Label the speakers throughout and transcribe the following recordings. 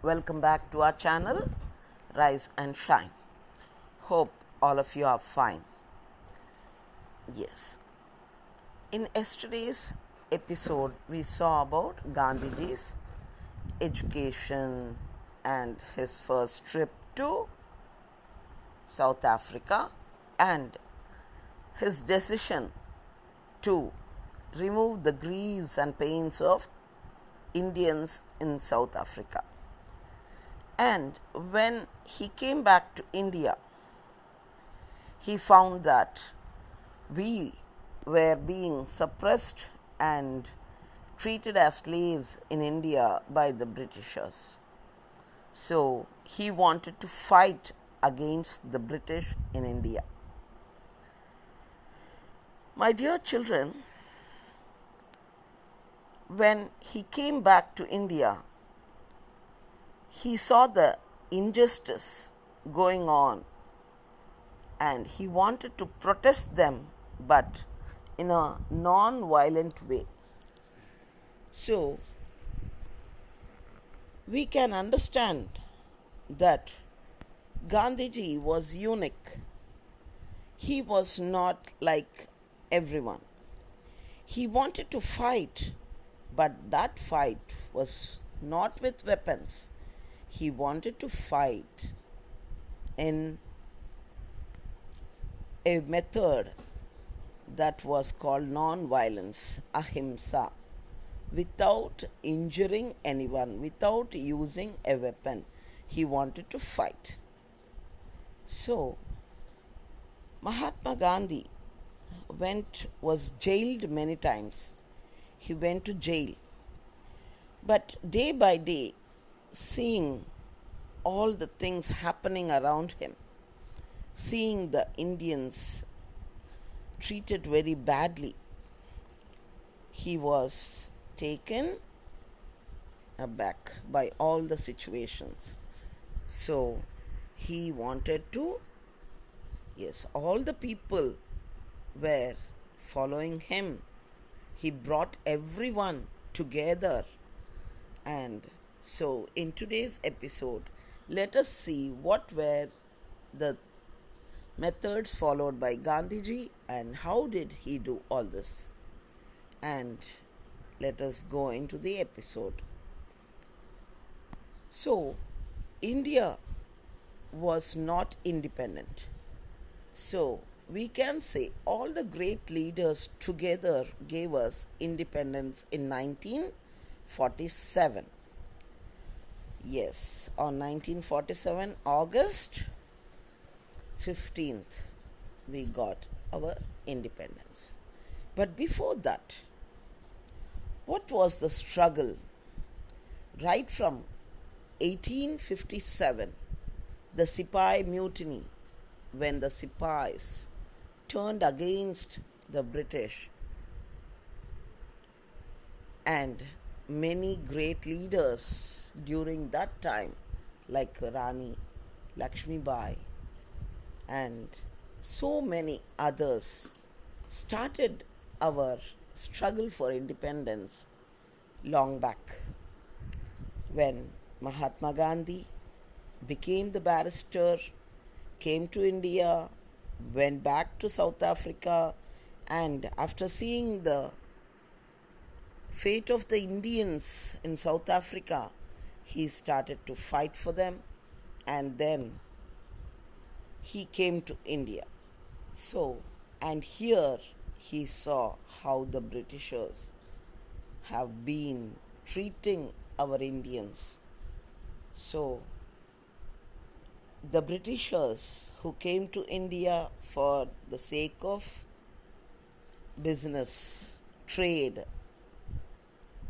Speaker 1: Welcome back to our channel, Rise and Shine. Hope all of you are fine. Yes. In yesterday's episode, we saw about Gandhiji's education and his first trip to South Africa and his decision to remove the griefs and pains of Indians in South Africa. And when he came back to India, he found that we were being suppressed and treated as slaves in India by the Britishers. So he wanted to fight against the British in India. My dear children, when he came back to India, he saw the injustice going on and he wanted to protest them, but in a non-violent way. So, we can understand that Gandhiji was unique. He was not like everyone. He wanted to fight, but that fight was not with weapons. He wanted to fight in a method that was called non-violence, ahimsa, without injuring anyone, without using a weapon. He wanted to fight. So, Mahatma Gandhi was jailed many times. He went to jail. But day by day, seeing all the things happening around him, seeing the Indians treated very badly, he was taken aback by all the situations. So he wanted to, all the people were following him. He brought everyone together. And so in today's episode, let us see what were the methods followed by Gandhiji and how did he do all this. And let us go into the episode. So, India was not independent. So, we can say all the great leaders together gave us independence in 1947. Yes, on 1947, August 15th, we got our independence. But before that, what was the struggle? Right from 1857, the Sipahi mutiny, when the Sipahis turned against the British, and many great leaders during that time, like Rani Lakshmibai and so many others, started our struggle for independence long back. When Mahatma Gandhi became the barrister, came to India, went back to South Africa, and after seeing the fate of the Indians in South Africa, he started to fight for them, and then he came to India. So, and here he saw how the Britishers have been treating our Indians. So, the Britishers who came to India for the sake of business, trade,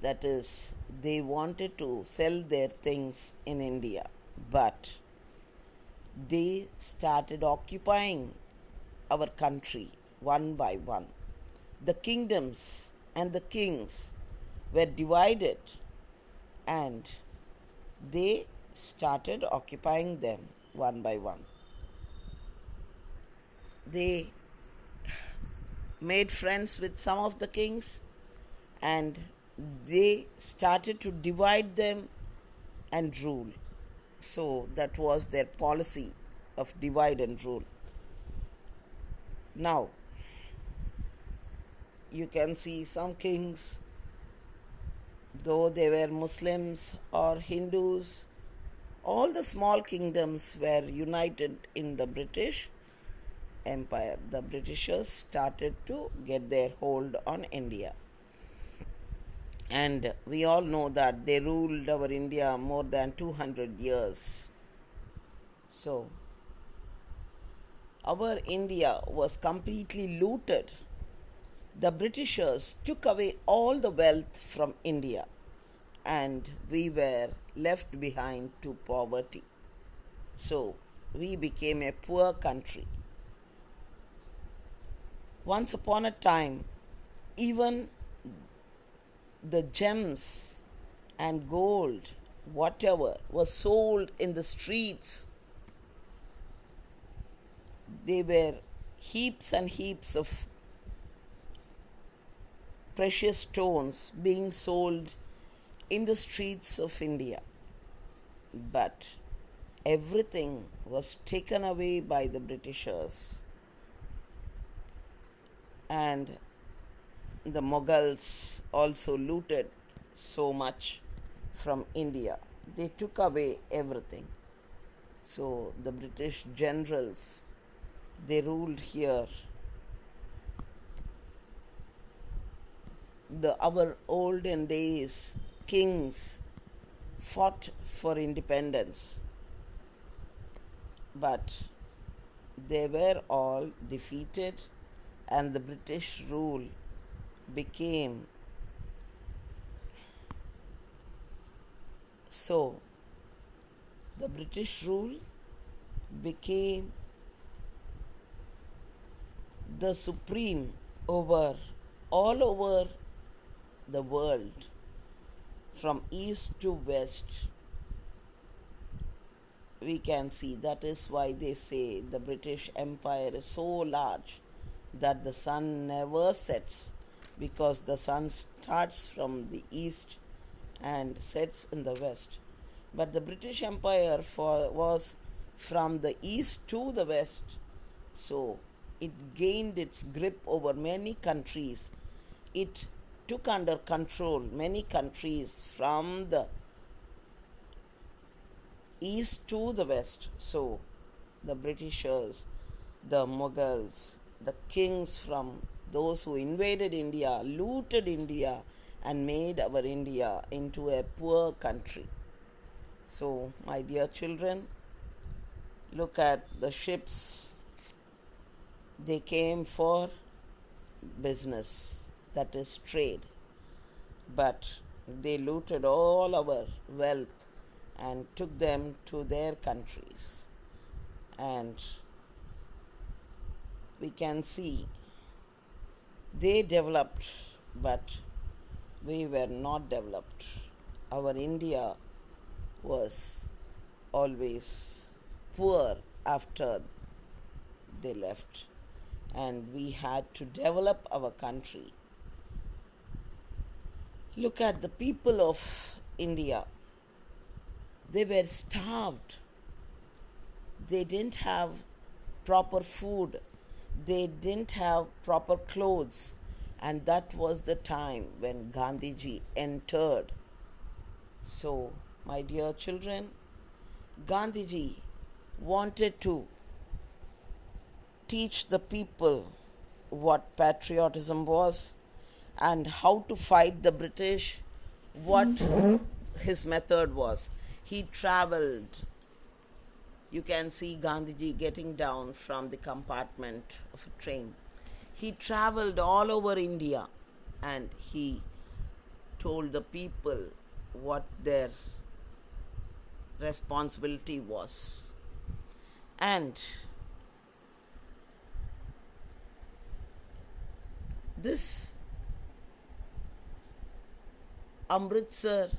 Speaker 1: that is, they wanted to sell their things in India, but they started occupying our country one by one. The kingdoms and the kings were divided and they started occupying them one by one. They made friends with some of the kings and they started to divide them and rule. So that was their policy of divide and rule. Now, you can see some kings, though they were Muslims or Hindus, all the small kingdoms were united in the British Empire. The Britishers started to get their hold on India. And we all know that they ruled our India more than 200 years. So, our India was completely looted. The Britishers took away all the wealth from India, and we were left behind to poverty. So, we became a poor country. Once upon a time, even the gems and gold, whatever, was sold in the streets. They were heaps and heaps of precious stones being sold in the streets of India. But everything was taken away by the Britishers. And the Mughals also looted so much from India. They took away everything. So the British generals, they ruled here. Our olden days kings fought for independence, but they were all defeated, and the British rule became so. The British rule became the supreme over all over the world, from east to west. We can see that is why they say the British Empire is so large that the sun never sets, because the sun starts from the east and sets in the west. But the British Empire was from the east to the west, so it gained its grip over many countries. It took under control many countries from the east to the west. So the Britishers, the Mughals, the kings from those who invaded India, looted India, and made our India into a poor country. So, my dear children, look at the ships. They came for business, that is trade, but they looted all our wealth and took them to their countries. And we can see they developed, but we were not developed. Our India was always poor after they left, and we had to develop our country. Look at the people of India. They were starved. They didn't have proper food. They didn't have proper clothes. And that was the time when Gandhiji entered. So, my dear children, Gandhiji wanted to teach the people what patriotism was and how to fight the British, what his method was. He traveled. You can see Gandhiji getting down from the compartment of a train. He traveled all over India and he told the people what their responsibility was. And this Amritsar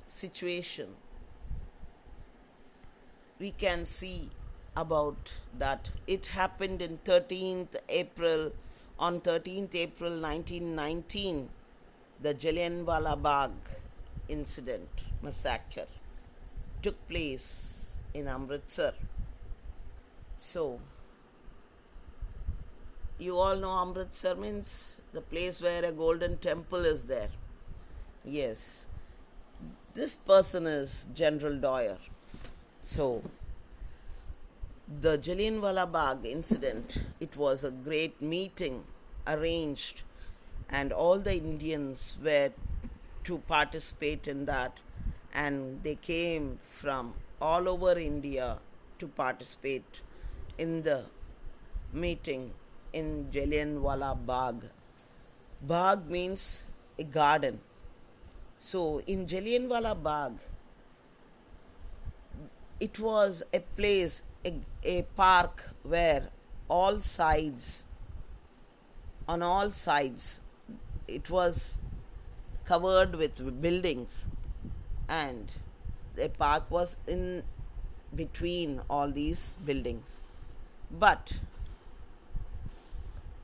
Speaker 1: situation, we can see about that. It happened in 13th April, on 13th April 1919, the Jallianwala Bagh incident, massacre, took place in Amritsar. So, you all know Amritsar means the place where a golden temple is there. Yes, this person is General Dwyer. So, the Jallianwala Bagh incident, it was a great meeting arranged, and all the Indians were to participate in that, and they came from all over India to participate in the meeting in Jallianwala Bagh. Bagh means a garden. So in Jallianwala Bagh, it was a place, a park where all sides, on all sides, it was covered with buildings, and a park was in between all these buildings. But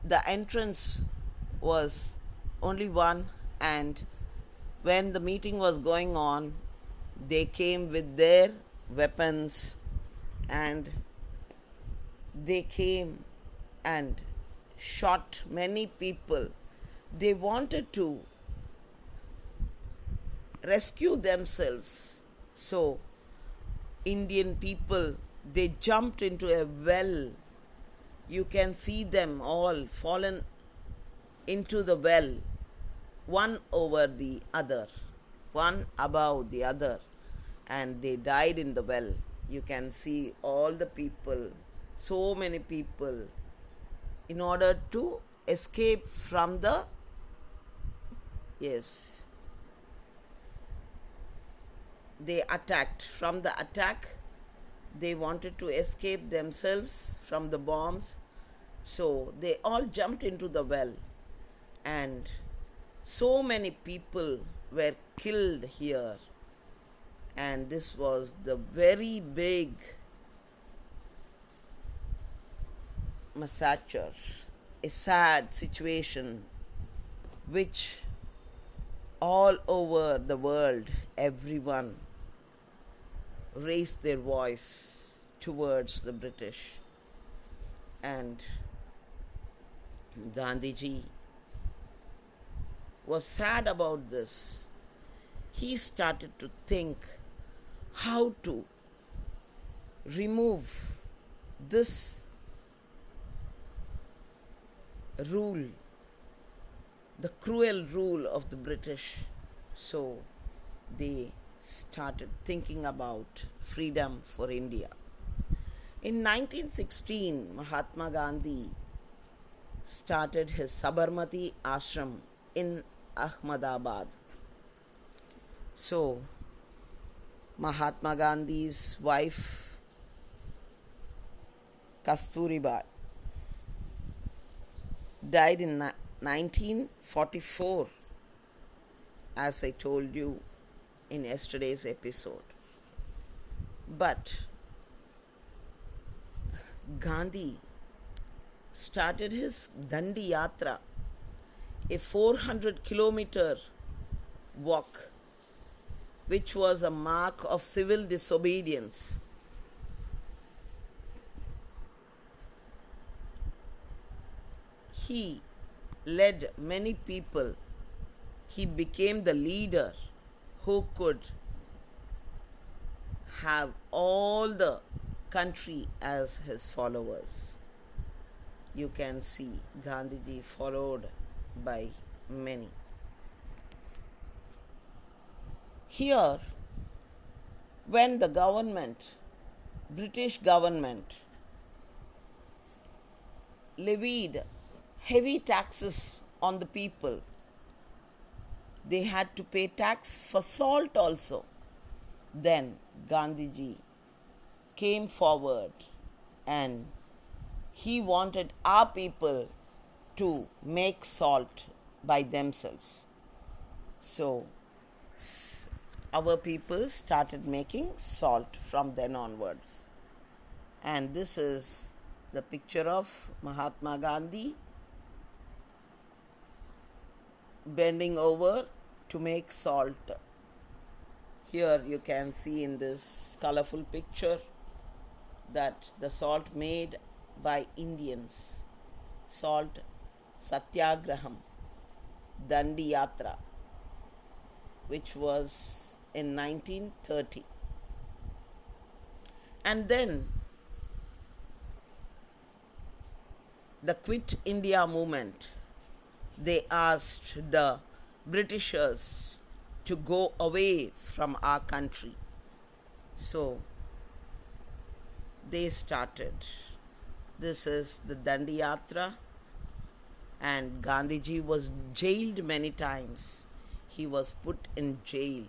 Speaker 1: the entrance was only one, and when the meeting was going on, they came with their weapons, and they came and shot many people. They wanted to rescue themselves. So, Indian people, they jumped into a well. You can see them all fallen into the well, one over the other, one above the other, and they died in the well. You can see all the people, so many people, in order to escape from the, yes, they attacked. From the attack, they wanted to escape themselves from the bombs. So they all jumped into the well, and so many people were killed here. And this was the very big massacre, a sad situation which all over the world everyone raised their voice towards the British. And Gandhiji was sad about this. He started to think how to remove this rule, the cruel rule of the British. So they started thinking about freedom for India. In 1916, Mahatma Gandhi started his Sabarmati ashram in Ahmedabad. So, Mahatma Gandhi's wife, Kasturiba, died in 1944, as I told you in yesterday's episode. But Gandhi started his Dandi Yatra, a 400-kilometer walk, which was a mark of civil disobedience. He led many people. He became the leader who could have all the country as his followers. You can see Gandhiji followed by many. Here, when the government, British government, levied heavy taxes on the people, they had to pay tax for salt also. Then Gandhiji came forward and he wanted our people to make salt by themselves. So our people started making salt from then onwards. And this is the picture of Mahatma Gandhi bending over to make salt. Here you can see in this colorful picture that the salt made by Indians, salt satyagraham, Dandi Yatra, which was in 1930. And then the Quit India movement, they asked the Britishers to go away from our country. So they started. This is the Dandi Yatra, and Gandhiji was jailed many times. He was put in jail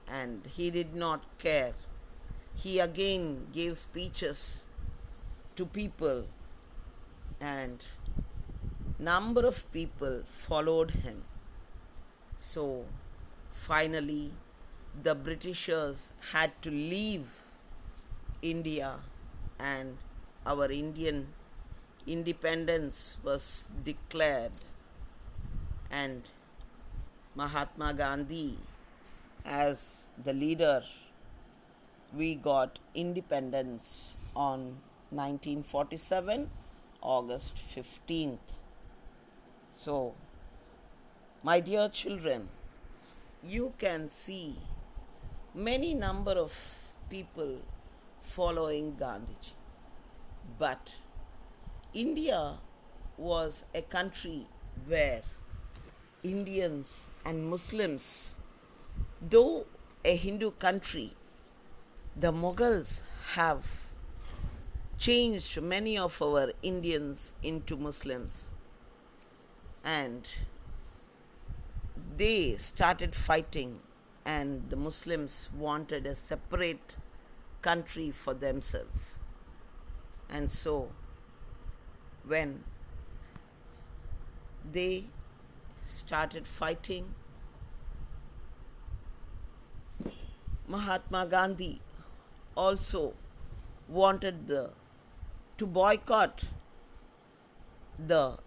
Speaker 1: and he did not care. He again gave speeches to people, and number of people followed him. So finally the Britishers had to leave India, and our Indian independence was declared, and Mahatma Gandhi as the leader, we got independence on 1947 August 15th. So my dear children, you can see many number of people following Gandhiji, but India was a country where Indians and Muslims, though a Hindu country, the Mughals have changed many of our Indians into Muslims, and they started fighting, and the Muslims wanted a separate country for themselves. And so when they started fighting, Mahatma Gandhi also wanted to boycott the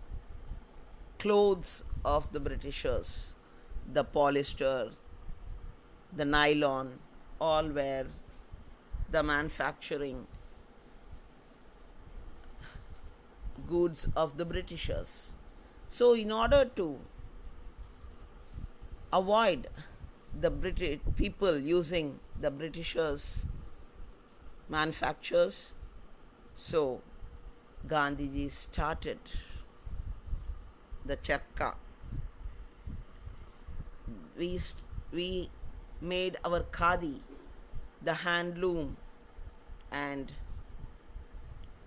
Speaker 1: clothes of the Britishers, the polyester, the nylon, all were the manufacturing goods of the Britishers. So in order to avoid the British people using the Britishers' manufactures, so Gandhiji started the charkha. We made our khadi, the handloom, and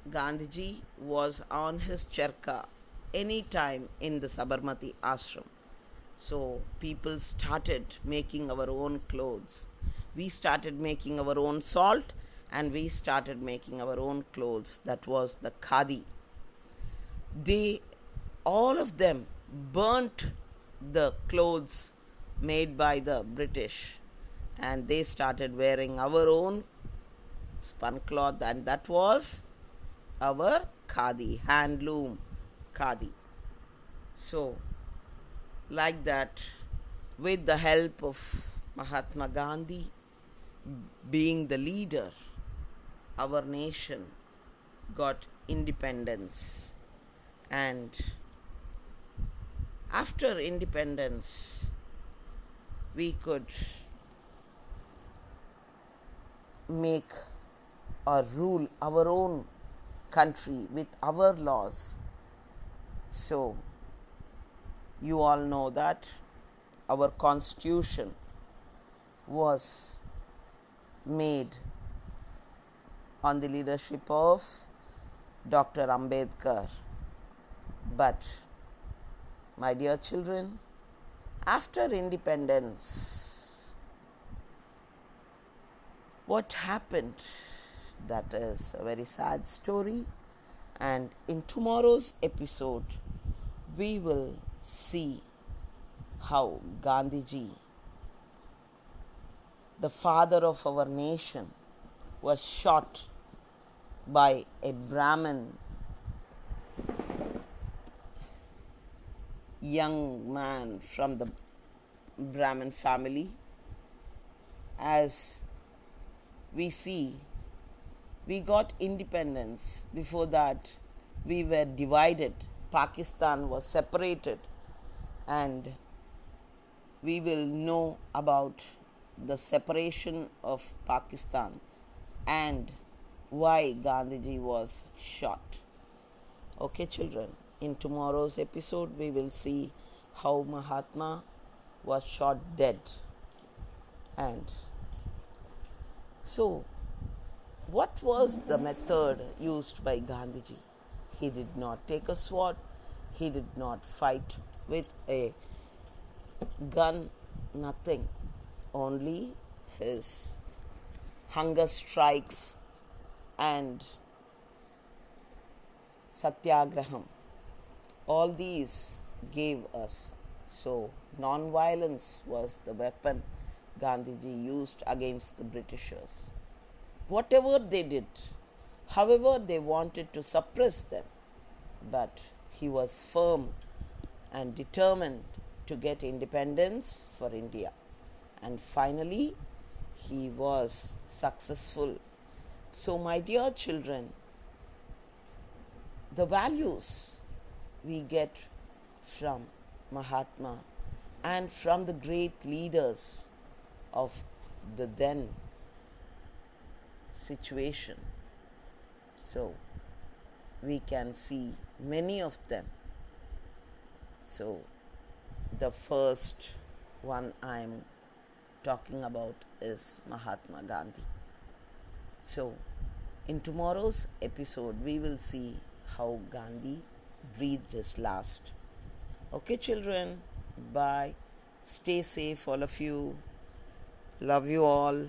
Speaker 1: Gandhiji was on his charkha any time in the Sabarmati ashram. So people started making our own clothes. We started making our own salt, and we started making our own clothes. That was the khadi. They, all of them, burnt the clothes made by the British, and they started wearing our own spun cloth, and that was our khadi, handloom khadi. So like that, with the help of Mahatma Gandhi being the leader, our nation got independence. And after independence, we could make or rule our own country with our laws. So you all know that our constitution was made on the leadership of Dr. Ambedkar. But my dear children, after independence, what happened? That is a very sad story, and in tomorrow's episode we will see how Gandhiji, the father of our nation, was shot by a Brahmin young man from the Brahmin family. As we see We got independence. Before that, we were divided. Pakistan was separated, and we will know about the separation of Pakistan and why Gandhiji was shot. Okay, children, in tomorrow's episode, we will see how Mahatma was shot dead. And so, what was the method used by Gandhiji? He did not take a sword, he did not fight with a gun, nothing. Only his hunger strikes and satyagraham. All these gave us. So, non-violence was the weapon Gandhiji used against the Britishers. Whatever they did, however they wanted to suppress them, but he was firm and determined to get independence for India. And finally, he was successful. So, my dear children, the values we get from Mahatma and from the great leaders of the then situation. So, we can see many of them. So, the first one I'm talking about is Mahatma Gandhi. So, in tomorrow's episode, we will see how Gandhi breathed his last. Okay, children, bye. Stay safe, all of you. Love you all.